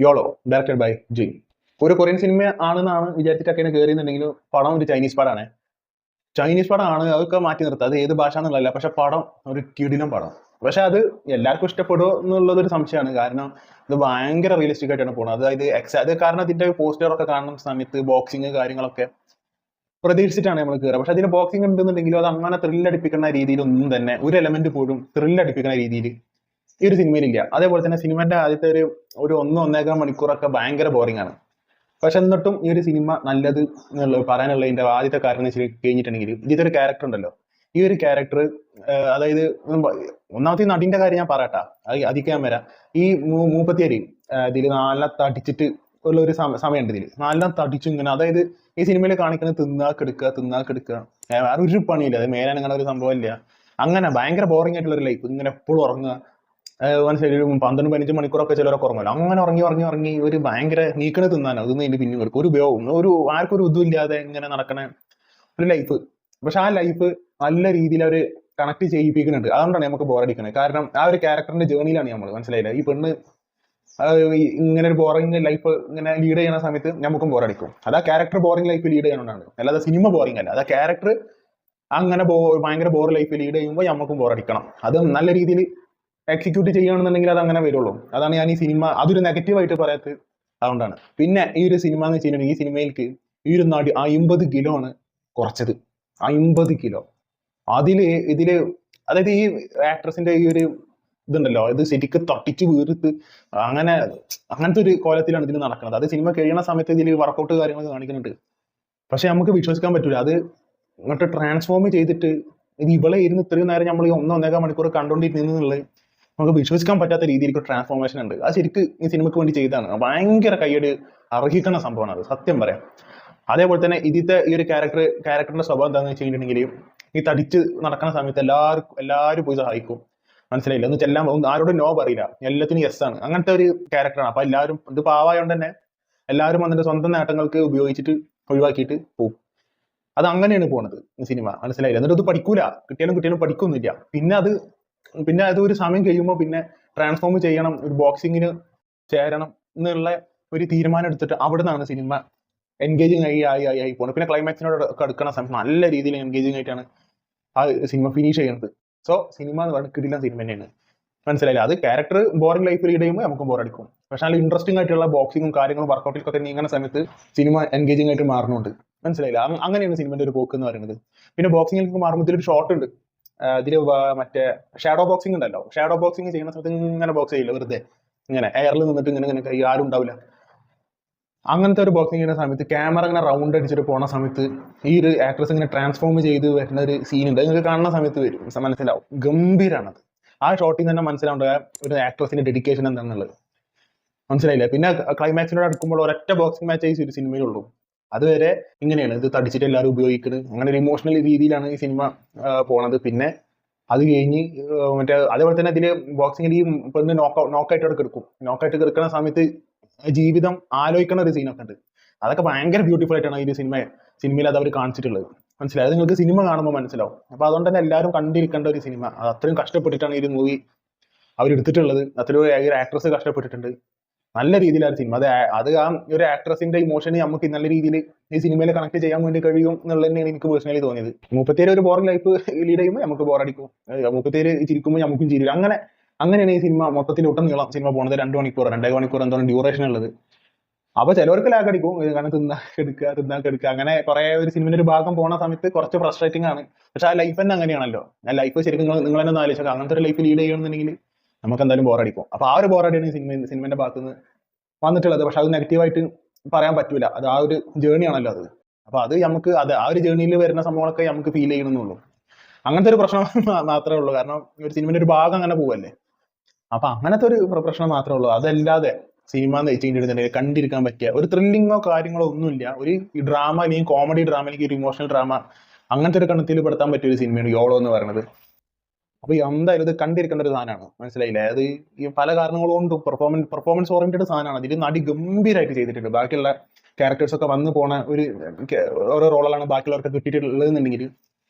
YOLO directed by ജിൻ. ഒരു Korean cinema ആണെന്നാണ് വിചാരിച്ചിട്ടൊക്കെയാണ് കയറിയെന്നുണ്ടെങ്കിൽ പടം ഒരു ചൈനീസ് പടമാണ്. ചൈനീസ് പടമാണ്, അതൊക്കെ മാറ്റി നിർത്തുക, അത് ഏത് ഭാഷ എന്നുള്ളതല്ല. പക്ഷെ പടം ഒരു കിടിലം പടം. പക്ഷെ അത് എല്ലാവർക്കും ഇഷ്ടപ്പെടുമോ എന്നുള്ളതൊരു സംശയമാണ്. കാരണം ഇത് ഭയങ്കര റിയലിസ്റ്റിക് ആയിട്ടാണ് പോകുന്നത്. അതായത് അത് കാരണം അതിന്റെ പോസ്റ്ററൊക്കെ കാണുന്ന സമയത്ത് ബോക്സിങ് കാര്യങ്ങളൊക്കെ പ്രതീക്ഷിച്ചിട്ടാണ് നമ്മൾ കയറുക. പക്ഷെ അതിന് ബോക്സിംഗ് ഉണ്ടെന്നുണ്ടെങ്കിലും അത് അങ്ങനെ ത്രില്ലടിപ്പിക്കുന്ന രീതിയിലൊന്നും തന്നെ ഒരു എലമെന്റ് പോലും ത്രില്ലടിപ്പിക്കുന്ന രീതിയിൽ ഈ ഒരു സിനിമയിലില്ല. അതേപോലെ തന്നെ സിനിമന്റെ ആദ്യത്തെ ഒരു 1-1.5 മണിക്കൂറൊക്കെ ഭയങ്കര ബോറിംഗ് ആണ്. പക്ഷെ എന്നിട്ടും ഈ ഒരു സിനിമ നല്ലത് എന്നുള്ളത് പറയാനുള്ളതിന്റെ ആദ്യത്തെ കാരണം എന്ന് വെച്ച് കഴിഞ്ഞിട്ടുണ്ടെങ്കിൽ ഇതിന്റെ ഒരു ക്യാരക്ടർ ഉണ്ടല്ലോ. ഈ ഒരു ക്യാരക്ടർ അതായത് ഒന്നാമത്തെ നടിന്റെ കാര്യം ഞാൻ പറയട്ടാ, അതിക്ക് ഞാൻ വരാം. ഈ മൂപ്പത്തിയേര് ഇതിൽ നല്ല തടിച്ചിട്ട് ഉള്ള ഒരു സമയമുണ്ട്. ഇതിൽ നല്ല തടിച്ചു ഇങ്ങനെ, അതായത് ഈ സിനിമയിൽ കാണിക്കുന്നത് തിന്നാക്കെടുക്കുക വേറെ ഒരു പണിയില്ല. അത് മേലാൻ അങ്ങനെ ഒരു സംഭവം ഇല്ല. അങ്ങനെ ഭയങ്കര ബോറിംഗ് ആയിട്ടുള്ള ഒരു ലൈഫ്. ഇങ്ങനെ എപ്പോഴും ഉറങ്ങുക, മനസ്സിലായി. ഒരു 12-15 മണിക്കൂറൊക്കെ ചിലരൊക്കെ ഉറങ്ങുമല്ലോ. അങ്ങനെ ഉറങ്ങി ഒരു ഭയങ്കര നീക്കണ തിന്നാനോ അതൊന്നും ഇതിന് പിന്നെ കൊടുക്കും. ഒരു ഉപയോഗം ആർക്കും ഒരു ഇതും ഇല്ലാതെ ഇങ്ങനെ നടക്കണ ഒരു ലൈഫ്. പക്ഷെ ആ ലൈഫ് നല്ല രീതിയിൽ അവർ കണക്ട് ചെയ്യിപ്പിക്കുന്നുണ്ട്. അതുകൊണ്ടാണ് നമുക്ക് ബോറടിക്കുന്നത്. കാരണം ആ ഒരു ക്യാരക്ടറിന്റെ ജേർണിയിലാണ് നമ്മൾ, മനസ്സിലായില്ല. ഈ പെണ്ണ് ഇങ്ങനെ ഒരു ബോറിംഗ് ലൈഫ് ഇങ്ങനെ ലീഡ് ചെയ്യുന്ന സമയത്ത് നമുക്കും ബോറടിക്കും. അത് ആ ക്യാരക്ടർ ബോറിംഗ് ലൈഫ് ലീഡ് ചെയ്യാനാണ്, അല്ലാതെ സിനിമ ബോറിംഗ് അല്ല. അത് ആ ക്യാരക്ടർ അങ്ങനെ ഭയങ്കര ബോർ ലൈഫ് ലീഡ് ചെയ്യുമ്പോൾ നമുക്കും ബോറടിക്കണം. അത് നല്ല രീതിയിൽ എക്സിക്യൂട്ട് ചെയ്യുകയാണെന്നുണ്ടെങ്കിൽ അത് അങ്ങനെ വരുള്ളൂ. അതാണ് ഞാൻ ഈ സിനിമ അതൊരു നെഗറ്റീവായിട്ട് പറയാത്തത്. അതുകൊണ്ടാണ്. പിന്നെ ഈ ഒരു സിനിമ എന്ന് വെച്ചിട്ടുണ്ടെങ്കിൽ ഈ സിനിമയിലേക്ക് ഈ ഒരു നടി 50 കിലോ ആണ് കുറച്ചത്. 50 കിലോ. ഇതില് അതായത് ഈ ആക്ട്രസിന്റെ ഈ ഒരു ഇതുണ്ടല്ലോ, ഇത് ശരിക്കും തട്ടിച്ച് വീർത്ത് അങ്ങനത്തെ ഒരു കോലത്തിലാണ് ഇതിന് നടക്കുന്നത്. അത് സിനിമ കഴിയുന്ന സമയത്ത് ഇതിൽ വർക്കൗട്ട് കാര്യങ്ങളൊക്കെ കാണിക്കുന്നുണ്ട്. പക്ഷെ നമുക്ക് വിശ്വസിക്കാൻ പറ്റൂല. അത് ഇങ്ങോട്ട് ട്രാൻസ്ഫോം ചെയ്തിട്ട് ഇത് ഇവളെ ഇരുന്ന് ഇത്രയും നേരം നമ്മൾ ഈ 1-1.5 മണിക്കൂർ കണ്ടുകൊണ്ടിരുന്നുള്ളത് നമുക്ക് വിശ്വസിക്കാൻ പറ്റാത്ത രീതിയിലേക്ക് ട്രാൻസ്ഫോർമേഷൻ ഉണ്ട്. അത് ശരിക്കും ഈ സിനിമയ്ക്ക് വേണ്ടി ചെയ്താണ്. ഭയങ്കര കയ്യടി അർഹിക്കുന്ന സംഭവമാണ് അത്, സത്യം പറയാം. അതേപോലെ തന്നെ ഇതിത്തെ ഈ ഒരു ക്യാരക്ടറിന്റെ സ്വഭാവം എന്താണെന്ന് വെച്ച് കഴിഞ്ഞിട്ടുണ്ടെങ്കിൽ ഈ തടിച്ച് നടക്കുന്ന സമയത്ത് എല്ലാവരും പോയി സഹായിക്കും, മനസ്സിലായില്ല. എന്ന് വെച്ചാൽ ആരോടും നോ പറയില്ല, എല്ലാത്തിനും യെസ് ആണ്. അങ്ങനത്തെ ഒരു ക്യാരക്ടറാണ്. അപ്പൊ എല്ലാവരും ഇത് പാവായോണ്ട് തന്നെ എല്ലാവരും വന്നിട്ട് സ്വന്തം നേട്ടങ്ങൾക്ക് ഉപയോഗിച്ചിട്ട് ഒഴിവാക്കിയിട്ട് പോകും. അത് അങ്ങനെയാണ് പോണത് ഈ സിനിമ, മനസ്സിലായില്ല. എന്നിട്ട് അത് പഠിക്കൂല, കിട്ടിയാലും പഠിക്കൊന്നുമില്ല. പിന്നെ അത് ഒരു സമയം കഴിയുമ്പോൾ പിന്നെ ട്രാൻസ്ഫോം ചെയ്യണം, ഒരു ബോക്സിങ്ങിന് ചേരണം എന്നുള്ള ഒരു തീരുമാനം എടുത്തിട്ട് അവിടെ നിന്നാണ് സിനിമ എൻഗേജിങ് ആയി പോകുന്നത്. പിന്നെ ക്ലൈമാക്സിനോട് ഒക്കെ അടുക്കുന്ന സമയത്ത് നല്ല രീതിയിൽ എൻഗേജിങ് ആയിട്ടാണ് ആ സിനിമ ഫിനിഷ് ചെയ്യുന്നത്. സോ സിനിമ എന്ന് പറയുന്നത് കിടിലൻ സിനിമ തന്നെയാണ്, മനസ്സിലായില്ല. അത് ക്യാരക്ടർ ബോറിംഗ് ലൈഫ് ലീഡ് ചെയ്യുമ്പോൾ നമുക്ക് ബോറടിക്കും. പക്ഷെ നല്ല ഇൻട്രസ്റ്റിംഗ് ആയിട്ടുള്ള ബോക്സിങ്ങും കാര്യങ്ങളും വർക്കൗട്ടിലൊക്കെ നീങ്ങുന്ന സമയത്ത് സിനിമ എൻഗേജിംഗ് ആയിട്ട് മാറുന്നുണ്ട്, മനസ്സിലായില്ല. അങ്ങനെയാണ് സിനിമന്റെ ഒരു പോക്ക് എന്ന് പറയുന്നത്. പിന്നെ ബോക്സിങ്ങിലേക്ക് മാറുമ്പോൾ ഇതിലൊരു ഷോട്ട് ഉണ്ട്. ഇതില് മറ്റേ ഷാഡോ ബോക്സിംഗ് ഉണ്ടല്ലോ. ഷാഡോ ബോക്സിംഗ് ചെയ്യുന്ന സമയത്ത് ഇങ്ങനെ ബോക്സ് ചെയ്യില്ല, വെറുതെ ഇങ്ങനെ എയറിൽ നിന്നിട്ട് ഇങ്ങനെ കൈ ആരും ഉണ്ടാവില്ല. അങ്ങനത്തെ ഒരു ബോക്സിംഗ് ചെയ്യുന്ന സമയത്ത് ക്യാമറ ഇങ്ങനെ റൗണ്ട് അടിച്ചിട്ട് പോകുന്ന സമയത്ത് ഈ ഒരു ആക്ട്രസ് ഇങ്ങനെ ട്രാൻസ്ഫോം ചെയ്ത് വരുന്ന ഒരു സീൻ ഉണ്ട്. നിങ്ങൾക്ക് കാണുന്ന സമയത്ത് വരും, മനസ്സിലാവും. ഗംഭീരാണത്. ആ ഷോട്ടിൽ തന്നെ മനസ്സിലാവേണ്ട ഒരു ആക്ട്രസിന്റെ ഡെഡിക്കേഷൻ എന്താണെന്നുള്ളത്, മനസ്സിലായില്ല. പിന്നെ ക്ലൈമാക്സിനോട് അടുക്കുമ്പോൾ ഒരൊറ്റ ബോക്സിംഗ് മാച്ച് ഈ ഒരു സിനിമയിലുള്ളൂ. അതുവരെ ഇങ്ങനെയാണ്, ഇത് തടിച്ചിട്ട് എല്ലാവരും ഉപയോഗിക്കുന്നത്. അങ്ങനെ ഒരു ഇമോഷണൽ രീതിയിലാണ് ഈ സിനിമ പോണത്. പിന്നെ അത് കഴിഞ്ഞ് അതേപോലെ തന്നെ ഇതില് ബോക്സിംഗിൽ ഈ പെണ്ണ് നോക്കായിട്ട് കിടക്കും. നോക്കായിട്ട് കിടക്കുന്ന സമയത്ത് ജീവിതം ആലോചിക്കുന്ന ഒരു സീനൊക്കെ ഉണ്ട്. അതൊക്കെ ഭയങ്കര ബ്യൂട്ടിഫുൾ ആയിട്ടാണ് ഈ ഒരു സിനിമയിൽ അത് അവർ കാണിച്ചിട്ടുള്ളത്, മനസ്സിലായത്. നിങ്ങൾക്ക് സിനിമ കാണുമ്പോൾ മനസ്സിലാവും. അപ്പൊ അതുകൊണ്ട് തന്നെ എല്ലാവരും കണ്ടിരിക്കേണ്ട ഒരു സിനിമ. അത് അത്രയും കഷ്ടപ്പെട്ടിട്ടാണ് ഈ ഒരു മൂവി അവരെടുത്തിട്ടുള്ളത്. അത്രയും ആക്ട്രസ് കഷ്ടപ്പെട്ടിട്ടുണ്ട്. നല്ല രീതിയിലാണ് സിനിമ. അത് ആ ഒരു ആക്ട്രസിന്റെ ഇമോഷന് നമുക്ക് നല്ല രീതിയിൽ ഈ സിനിമയിൽ കണക്ട് ചെയ്യാൻ വേണ്ടി കഴിയും എന്നുള്ളത് തന്നെയാണ് എനിക്ക് പേഴ്സണലി തോന്നിയത്. 37 ഒരു ബോറിംഗ് ലൈഫ് ലീഡ് ചെയ്യുമ്പോൾ നമുക്ക് ബോറടിക്കും, 37 ചിരിക്കുമ്പോൾ നമുക്കും ചിരിക്കും. അങ്ങനെയാണ് ഈ സിനിമ മൊത്തത്തിൽ ഒട്ടും സിനിമ പോണത്. 2 മണിക്കൂർ 2.5 മണിക്കൂർ എന്താണ് ഡ്യൂറേഷൻ ഉള്ളത്. അപ്പൊ ചിലവർക്ക് ലാഗ് അടിക്കും, കാരണം തിന്നാക്കെടുക്കുക അങ്ങനെ കുറെ ഒരു സിനിമയുടെ ഒരു ഭാഗം പോണ സമയത്ത് കുറച്ച് ഫ്രസ്ട്രേറ്റിംഗ് ആണ്. പക്ഷെ ആ ലൈഫ് തന്നെ അങ്ങനെയാണല്ലോ. ആ ലൈഫ് ശരിക്കും നിങ്ങൾ തന്നെ ആലോചിച്ചാൽ അങ്ങനത്തെ ഒരു ലൈഫ് ലീഡ് ചെയ്യണമെന്നുണ്ടെങ്കിൽ നമുക്ക് എന്തായാലും ബോറടിക്കും. അപ്പൊ ആ ഒരു ബോറടിയാണ് സിനിമന്റെ ഭാഗത്തുനിന്ന് വന്നിട്ടുള്ളത്. പക്ഷെ അത് നെഗറ്റീവായിട്ട് പറയാൻ പറ്റൂല. അത് ആ ഒരു ജേർണി ആണല്ലോ അത്. അപ്പൊ അത് നമുക്ക് ആ ഒരു ജേർണിയിൽ വരുന്ന സംഭവങ്ങളൊക്കെ നമുക്ക് ഫീൽ ചെയ്യണമെന്നുള്ളൂ. അങ്ങനത്തെ ഒരു പ്രശ്നം മാത്രമേ ഉള്ളൂ. കാരണം ഒരു സിനിമയുടെ ഒരു ഭാഗം അങ്ങനെ പോവല്ലേ. അപ്പൊ അങ്ങനത്തെ ഒരു പ്രശ്നം മാത്രമേ ഉള്ളൂ. അതല്ലാതെ സിനിമ എന്ന് വെച്ച് കഴിഞ്ഞിട്ടുണ്ടെങ്കിൽ കണ്ടിരിക്കാൻ പറ്റിയ ഒരു ത്രില്ലിങ്ങോ കാര്യങ്ങളോ ഒന്നുമില്ല. ഒരു ഡ്രാമ അല്ലെങ്കിൽ കോമഡി ഡ്രാമ അല്ലെങ്കിൽ ഒരു ഇമോഷണൽ ഡ്രാമ അങ്ങനത്തെ ഒരു കണത്തിൽ പെടുത്താൻ പറ്റിയ ഒരു സിനിമയാണ് യോളോ എന്ന് പറയുന്നത്. അപ്പൊ എന്തായാലും ഇത് കണ്ടിരിക്കേണ്ട ഒരു സാധനമാണ്, മനസ്സിലായില്ലേ. അത് ഈ പല കാരണങ്ങൾ കൊണ്ടും പെർഫോമൻസ് ഓറിയന്റഡ് സാധനമാണ്. അതിൽ നടി ഗംഭീരമായിട്ട് ചെയ്തിട്ടുണ്ട്. ബാക്കിയുള്ള ക്യാരക്ടേഴ്സ് ഒക്കെ വന്നു പോണ ഓരോ റോളുകളാണ് ബാക്കിയുള്ളവർക്ക് കിട്ടിയിട്ടുള്ളതെന്നുണ്ടെങ്കിൽ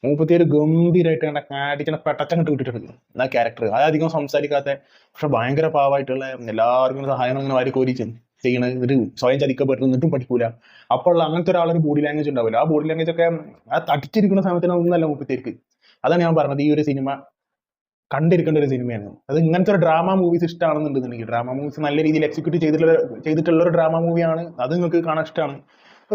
37 ഗംഭീരമായിട്ട് അടിച്ചണ പെട്ടച്ചങ്ങട്ട് കിട്ടിയിട്ടുണ്ട് ആ ക്യാരക്ടർ. അധികം സംസാരിക്കാത്ത പക്ഷെ ഭയങ്കര പാവമായിട്ടുള്ള എല്ലാവർക്കും സഹായം ഇങ്ങനെ വാരി കോരിച്ചു ചെയ്യണത്, എന്നിട്ട് സ്വയം ചതിക്കപ്പെട്ട് എന്നിട്ടും പഠിക്കൂല. അപ്പോൾ അങ്ങനത്തെ ഒരാളൊരു ബോഡി ലാംഗ്വേജ് ഉണ്ടാവില്ല. ആ ബോഡി ലാംഗ്വേജ് ഒക്കെ ആ തടിച്ചിരിക്കുന്ന സമയത്തിന് ഒന്നല്ല മുപ്പത്തേക്ക്. അതാണ് ഞാൻ പറഞ്ഞത്, ഈ ഒരു സിനിമ കണ്ടിരിക്കേണ്ട ഒരു സിനിമയാണ്. അത് ഇങ്ങനത്തെ ഒരു ഡ്രാമ മൂവീസ് ഇഷ്ടമാണെന്നുണ്ടെങ്കിൽ, ഡ്രാമ മൂവീസ് നല്ല രീതിയിൽ എക്സിക്യൂട്ട് ചെയ്തിട്ടുള്ള ഒരു ഡ്രാമ മൂവിയാണ്, അത് നിങ്ങൾക്ക് കാണാൻ ഇഷ്ടമാണ്.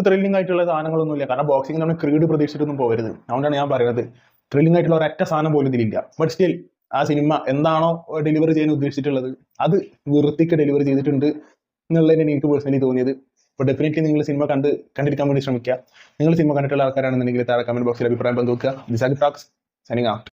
ത്രില്ലിംഗ് ആയിട്ടുള്ള സാധനങ്ങളൊന്നുമില്ല. കാരണം ബോക്സിംഗ് നമ്മൾ ക്രീഡ് പ്രതീക്ഷിച്ചിട്ടൊന്നും പോകരുത്. അതുകൊണ്ടാണ് ഞാൻ പറയുന്നത്, ത്രില്ലിംഗ് ആയിട്ടുള്ള ഒരൊറ്റ സാധനം പോലും ഇതിലില്ല. ബട്ട് സ്റ്റിൽ ആ സിനിമ എന്താണോ ഡെലിവറി ചെയ്യാൻ ഉദ്ദേശിച്ചിട്ടുള്ളത് അത് വൃത്തിക്ക് ഡെലിവറി ചെയ്തിട്ടുണ്ട് എന്നുള്ളതിന് എനിക്ക് പേഴ്സണലി തോന്നിയത്. അപ്പോൾ ഡെഫിനറ്റ്ലി നിങ്ങൾ സിനിമ കണ്ടിരിക്കാൻ വേണ്ടി ശ്രമിക്കുക. നിങ്ങൾ സിനിമ കണ്ടിട്ടുള്ള ആൾക്കാരാണെന്നുണ്ടെങ്കിൽ താഴെ കമന്റ് ബോക്സിൽ അഭിപ്രായം പങ്കുവെക്കുക. This are talks signing out.